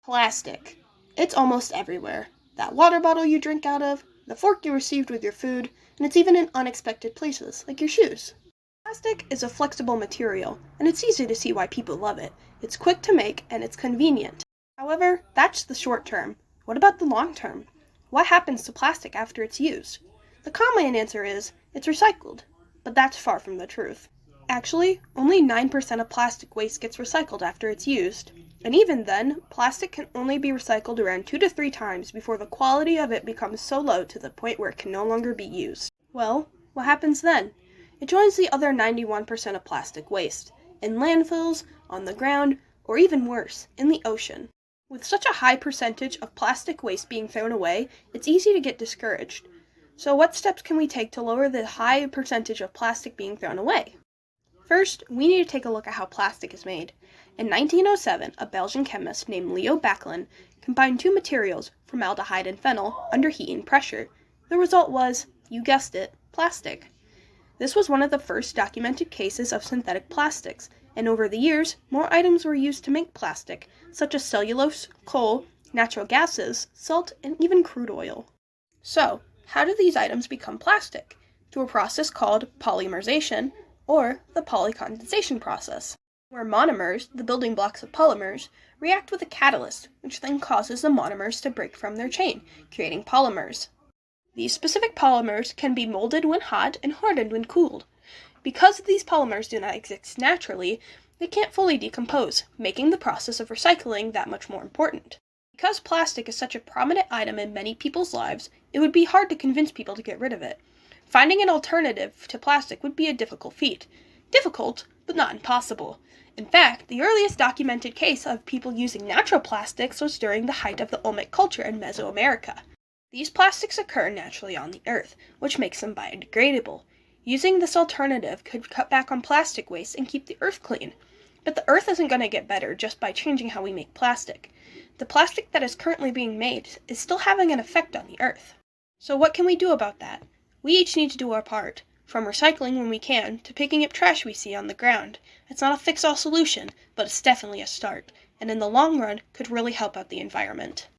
Plastic. It's almost everywhere. That water bottle you drink out of, the fork you received with your food, and it's even in unexpected places, like your shoes. Plastic is a flexible material, and it's easy to see why people love it. It's quick to make, and it's convenient. However, that's the short term. What about the long term? What happens to plastic after it's used? The common answer is, it's recycled. But that's far from the truth. Actually, only 9% of plastic waste gets recycled after it's used. And even then, plastic can only be recycled around 2 to 3 times before the quality of it becomes so low to the point where it can no longer be used. Well, what happens then? It joins the other 91% of plastic waste, in landfills, on the ground, or even worse, in the ocean. With such a high percentage of plastic waste being thrown away, it's easy to get discouraged. So what steps can we take to lower the high percentage of plastic being thrown away? First, we need to take a look at how plastic is made. In 1907, a Belgian chemist named Leo Baekeland combined two materials, formaldehyde and phenol, under heat and pressure. The result was, you guessed it, plastic. This was one of the first documented cases of synthetic plastics, and over the years, more items were used to make plastic, such as cellulose, coal, natural gases, salt, and even crude oil. So, how do these items become plastic? Through a process called polymerization, or the polycondensation process, where monomers, the building blocks of polymers, react with a catalyst, which then causes the monomers to break from their chain, creating polymers. These specific polymers can be molded when hot and hardened when cooled. Because these polymers do not exist naturally, they can't fully decompose, making the process of recycling that much more important. Because plastic is such a prominent item in many people's lives, it would be hard to convince people to get rid of it. Finding an alternative to plastic would be a difficult feat. Difficult, but not impossible. In fact, the earliest documented case of people using natural plastics was during the height of the Olmec culture in Mesoamerica. These plastics occur naturally on the earth, which makes them biodegradable. Using this alternative could cut back on plastic waste and keep the earth clean. But the earth isn't going to get better just by changing how we make plastic. The plastic that is currently being made is still having an effect on the earth. So what can we do about that? We each need to do our part, from recycling when we can to picking up trash we see on the ground. It's not a fix-all solution, but it's definitely a start, and in the long run could really help out the environment.